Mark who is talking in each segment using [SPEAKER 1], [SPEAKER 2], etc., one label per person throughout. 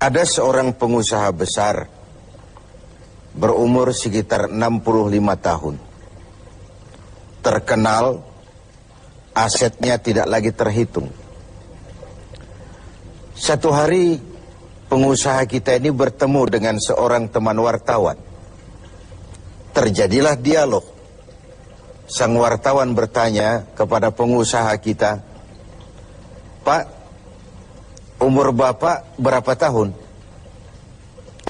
[SPEAKER 1] Ada seorang pengusaha besar berumur sekitar 65 tahun. Terkenal, asetnya tidak lagi terhitung. Satu hari pengusaha kita ini bertemu dengan seorang teman wartawan. Terjadilah dialog. Sang wartawan bertanya kepada pengusaha kita, "Pak, umur Bapak berapa tahun?"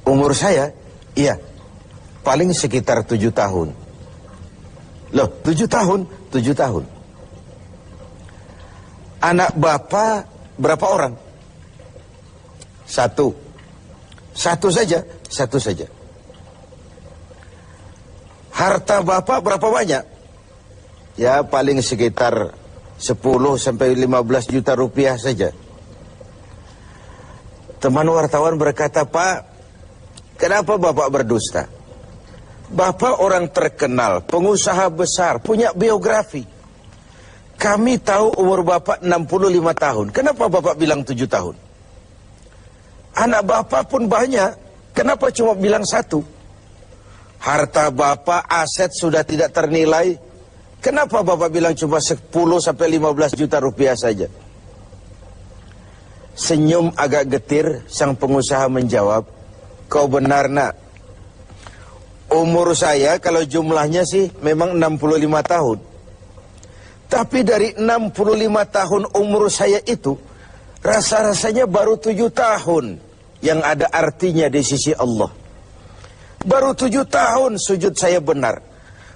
[SPEAKER 1] "Umur saya? Iya, paling sekitar 7 tahun. "Loh, 7 tahun? 7 tahun. "Anak Bapak berapa orang?" "Satu." "Satu saja?" "Satu saja." "Harta Bapak berapa banyak?" "Ya, paling sekitar 10 sampai 15 juta rupiah saja." Teman wartawan berkata, "Pak, kenapa Bapak berdusta? Bapak orang terkenal, pengusaha besar, punya biografi. Kami tahu umur Bapak 65 tahun. Kenapa Bapak bilang 7 tahun? Anak Bapak pun banyak. Kenapa cuma bilang 1? Harta Bapak, aset sudah tidak ternilai. Kenapa Bapak bilang cuma 10 sampai 15 juta rupiah saja?" Senyum agak getir, sang pengusaha menjawab, "Kau benar, Nak. Umur saya kalau jumlahnya sih memang 65 tahun. Tapi dari 65 tahun umur saya itu, rasa-rasanya baru 7 tahun yang ada artinya di sisi Allah. Baru 7 tahun sujud saya benar.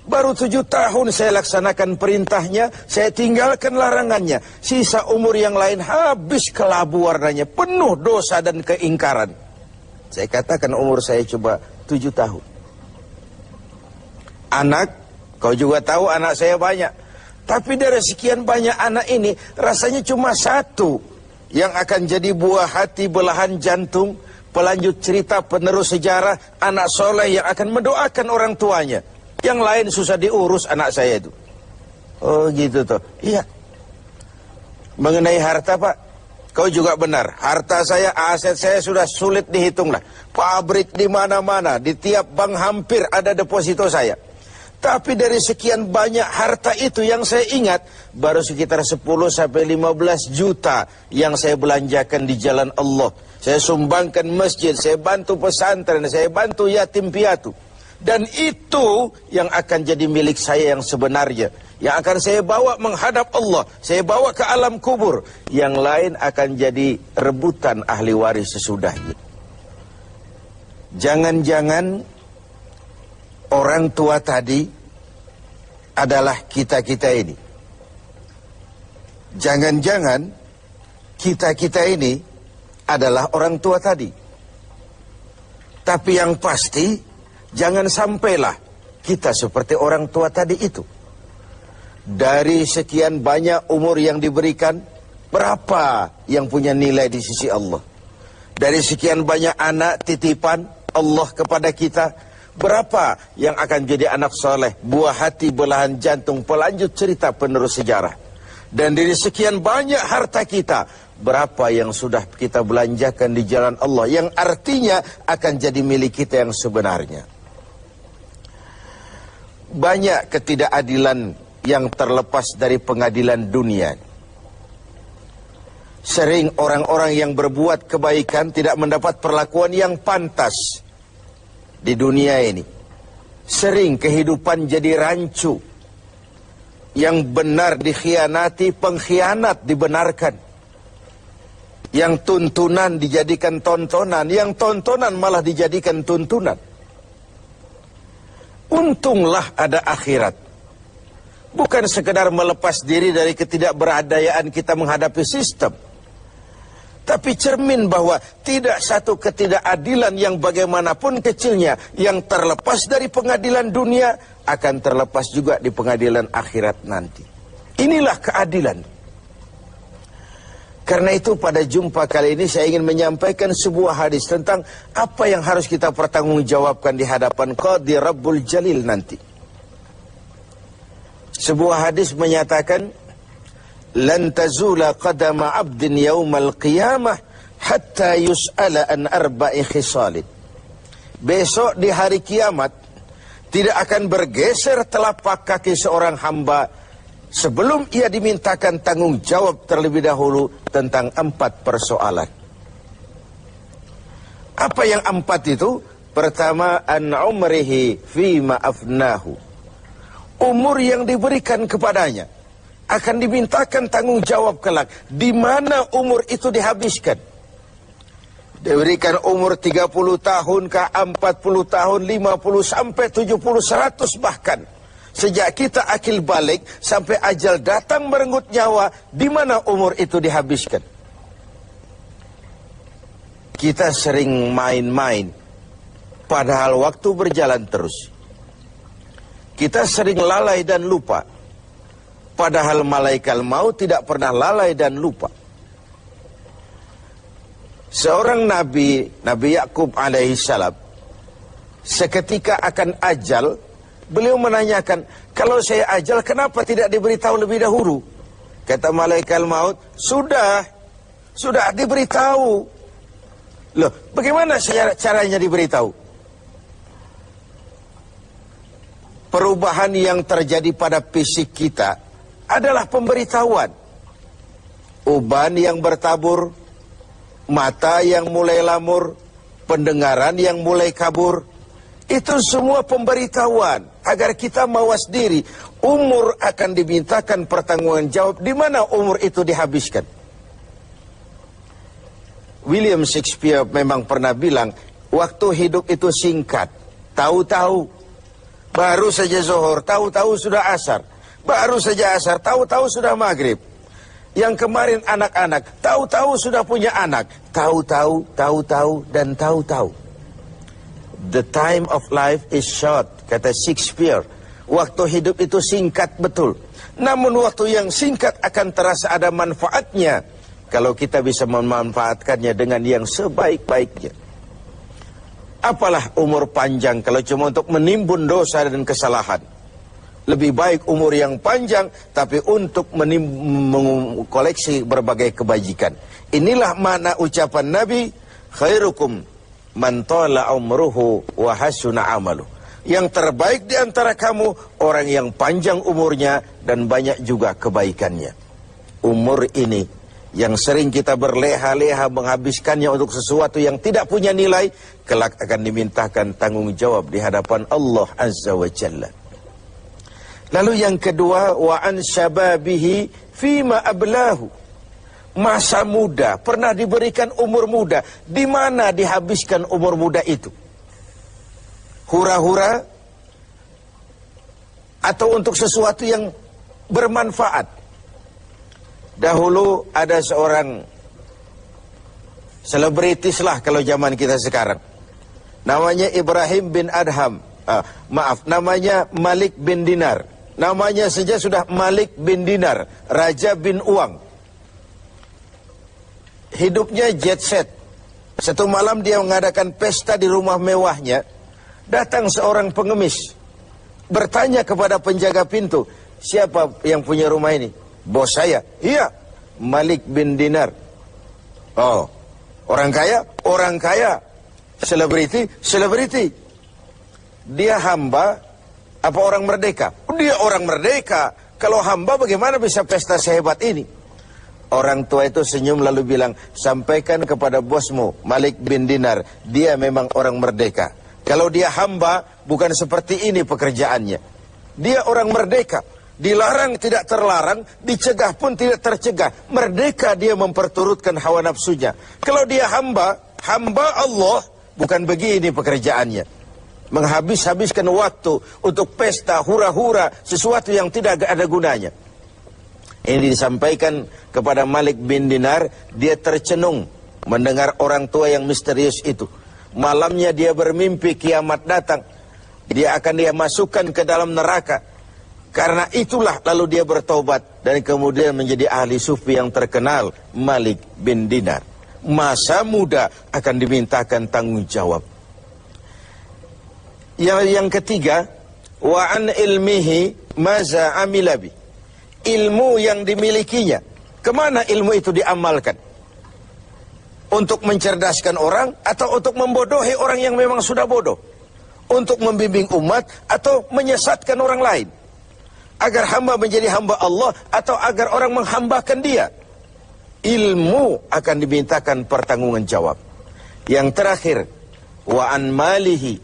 [SPEAKER 1] Baru 7 tahun saya laksanakan perintahnya, saya tinggalkan larangannya. Sisa umur yang lain habis kelabu warnanya, penuh dosa dan keingkaran. Saya katakan umur saya coba 7 tahun. Anak, kau juga tahu anak saya banyak. Tapi dari sekian banyak anak ini, rasanya cuma 1 yang akan jadi buah hati, belahan jantung, pelanjut cerita, penerus sejarah, anak soleh yang akan mendoakan orang tuanya. Yang lain susah diurus anak saya itu." "Oh gitu toh." "Iya." "Mengenai harta, Pak, kau juga benar. Harta saya, aset saya sudah sulit dihitung lah. Pabrik di mana-mana, di tiap bank hampir ada deposito saya. Tapi dari sekian banyak harta itu yang saya ingat, baru sekitar 10 sampai 15 juta yang saya belanjakan di jalan Allah. Saya sumbangkan masjid, saya bantu pesantren, saya bantu yatim piatu. Dan itu yang akan jadi milik saya yang sebenarnya. Yang akan saya bawa menghadap Allah. Saya bawa ke alam kubur. Yang lain akan jadi rebutan ahli waris sesudahnya." Jangan-jangan orang tua tadi adalah kita-kita ini. Jangan-jangan kita-kita ini adalah orang tua tadi. Tapi yang pasti, jangan sampailah kita seperti orang tua tadi itu. Dari sekian banyak umur yang diberikan, berapa yang punya nilai di sisi Allah? Dari sekian banyak anak titipan Allah kepada kita, berapa yang akan jadi anak soleh, buah hati, belahan jantung, pelanjut cerita, penerus sejarah? Dan dari sekian banyak harta kita, berapa yang sudah kita belanjakan di jalan Allah, yang artinya akan jadi milik kita yang sebenarnya? Banyak ketidakadilan yang terlepas dari pengadilan dunia. Sering orang-orang yang berbuat kebaikan tidak mendapat perlakuan yang pantas di dunia ini. Sering kehidupan jadi rancu. Yang benar dikhianati, pengkhianat dibenarkan. Yang tuntunan dijadikan tontonan, yang tontonan malah dijadikan tuntunan. Untunglah ada akhirat. Bukan sekedar melepas diri dari ketidakberadayaan kita menghadapi sistem. Tapi cermin bahwa tidak satu ketidakadilan yang bagaimanapun kecilnya yang terlepas dari pengadilan dunia akan terlepas juga di pengadilan akhirat nanti. Inilah keadilan. Karena itu pada jumpa kali ini saya ingin menyampaikan sebuah hadis tentang apa yang harus kita pertanggungjawabkan di hadapan Qadhi Rabbul Jalil nanti. Sebuah hadis menyatakan, "Lan tazula qadama 'abdin yaumal qiyamah hatta yus'ala an arba'i khisalin. Besok di hari kiamat tidak akan bergeser telapak kaki seorang hamba sebelum ia dimintakan tanggung jawab terlebih dahulu tentang 4 persoalan. Apa yang 4 itu? Pertama, an umrihi fima afnahu. Umur yang diberikan kepadanya akan dimintakan tanggung jawab kelak. Di mana umur itu dihabiskan? Diberikan umur 30 tahun kah, 40 tahun, 50 sampai 70, 100 bahkan. Sejak kita akil balik sampai ajal datang merenggut nyawa, di mana umur itu dihabiskan? Kita sering main-main, padahal waktu berjalan terus. Kita sering lalai dan lupa, padahal malaikat maut tidak pernah lalai dan lupa. Seorang Nabi Yakub alaihissalam, seketika akan ajal, beliau menanyakan, kalau saya ajal kenapa tidak diberitahu lebih dahulu? Kata malaikat maut, sudah diberitahu. Loh, bagaimana caranya diberitahu? Perubahan yang terjadi pada fisik kita adalah pemberitahuan. Uban yang bertabur, mata yang mulai lamur, pendengaran yang mulai kabur, itu semua pemberitahuan agar kita mawas diri. Umur akan dimintakan pertanggungan jawab, di mana umur itu dihabiskan. William Shakespeare memang pernah bilang, waktu hidup itu singkat. Tahu-tahu baru saja zuhur, tahu-tahu sudah asar. Baru saja asar, tahu-tahu sudah maghrib. Yang kemarin anak-anak, tahu-tahu sudah punya anak. Tahu-tahu, dan tahu-tahu. The time of life is short, kata Shakespeare. Waktu hidup itu singkat betul. Namun waktu yang singkat akan terasa ada manfaatnya kalau kita bisa memanfaatkannya dengan yang sebaik-baiknya. Apalah umur panjang kalau cuma untuk menimbun dosa dan kesalahan. Lebih baik umur yang panjang tapi untuk mengkoleksi berbagai kebajikan. Inilah makna ucapan Nabi, khairukum man tala umruhu wa hasuna amalu. Yang terbaik di antara kamu orang yang panjang umurnya dan banyak juga kebaikannya. Umur ini yang sering kita berleha-leha menghabiskannya untuk sesuatu yang tidak punya nilai, kelak akan dimintakan tanggung jawab di hadapan Allah Azza wa Jalla. Lalu yang kedua, wa an syababihi fima ablahu. Masa muda, pernah diberikan umur muda, di mana dihabiskan umur muda itu? Hura-hura atau untuk sesuatu yang bermanfaat? Dahulu ada seorang selebritis lah kalau zaman kita sekarang. Namanya Ibrahim bin Adham. Namanya Malik bin Dinar. Namanya saja sudah Malik bin Dinar, Raja bin Uang. Hidupnya jet set. Satu malam dia mengadakan pesta di rumah mewahnya. Datang seorang pengemis, bertanya kepada penjaga pintu, siapa yang punya rumah ini? Bos saya. Iya, Malik bin Dinar. Oh, orang kaya? Orang kaya. Selebriti? Selebriti. Dia hamba apa orang merdeka? Dia orang merdeka. Kalau hamba bagaimana bisa pesta sehebat ini? Orang tua itu senyum lalu bilang, sampaikan kepada bosmu Malik bin Dinar, dia memang orang merdeka. Kalau dia hamba bukan seperti ini pekerjaannya. Dia orang merdeka. Dilarang tidak terlarang, dicegah pun tidak tercegah. Merdeka dia memperturutkan hawa nafsunya. Kalau dia hamba Allah, bukan begini pekerjaannya. Menghabiskan waktu untuk pesta, hura-hura, sesuatu yang tidak ada gunanya. Ini disampaikan kepada Malik bin Dinar, dia tercenung mendengar orang tua yang misterius itu. Malamnya dia bermimpi kiamat datang. Dia akan masukkan ke dalam neraka. Karena itulah lalu dia bertobat dan kemudian menjadi ahli sufi yang terkenal, Malik bin Dinar. Masa muda akan dimintakan tanggung jawab. Yang ketiga, wa an ilmihi maza amilabi. Ilmu yang dimilikinya, kemana ilmu itu diamalkan? Untuk mencerdaskan orang atau untuk membodohi orang yang memang sudah bodoh? Untuk membimbing umat atau menyesatkan orang lain? Agar hamba menjadi hamba Allah atau agar orang menghambakan dia? Ilmu akan dimintakan pertanggungan jawab. Yang terakhir, wa an malihi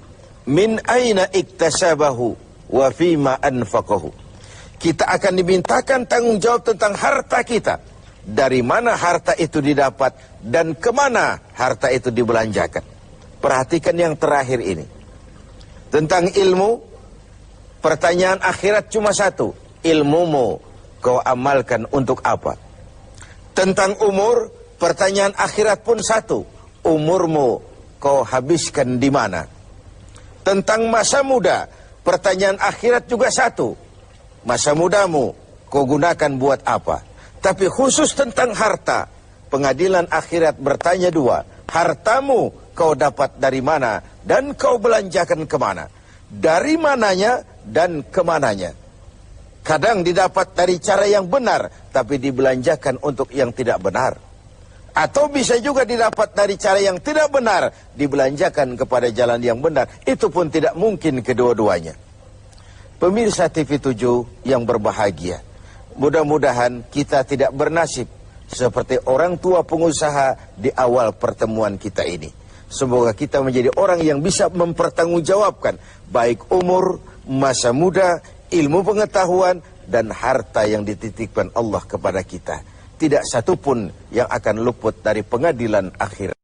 [SPEAKER 1] min aina iktasabahu wa fima anfaqahu. Kita akan dimintakan tanggung jawab tentang harta kita. Dari mana harta itu didapat dan kemana harta itu dibelanjakan. Perhatikan yang terakhir ini. Tentang ilmu, pertanyaan akhirat cuma satu. Ilmumu kau amalkan untuk apa? Tentang umur, pertanyaan akhirat pun satu. Umurmu kau habiskan di mana? Tentang masa muda, pertanyaan akhirat juga satu. Masa mudamu kau gunakan buat apa? Tapi khusus tentang harta, pengadilan akhirat bertanya dua. Hartamu kau dapat dari mana dan kau belanjakan kemana? Dari mananya dan kemananya? Kadang didapat dari cara yang benar, tapi dibelanjakan untuk yang tidak benar. Atau bisa juga didapat dari cara yang tidak benar, dibelanjakan kepada jalan yang benar. Itu pun tidak mungkin kedua-duanya. Pemirsa TV7 yang berbahagia, mudah-mudahan kita tidak bernasib seperti orang tua pengusaha di awal pertemuan kita ini. Semoga kita menjadi orang yang bisa mempertanggungjawabkan baik umur, masa muda, ilmu pengetahuan, dan harta yang dititipkan Allah kepada kita. Tidak satupun yang akan luput dari pengadilan akhirat.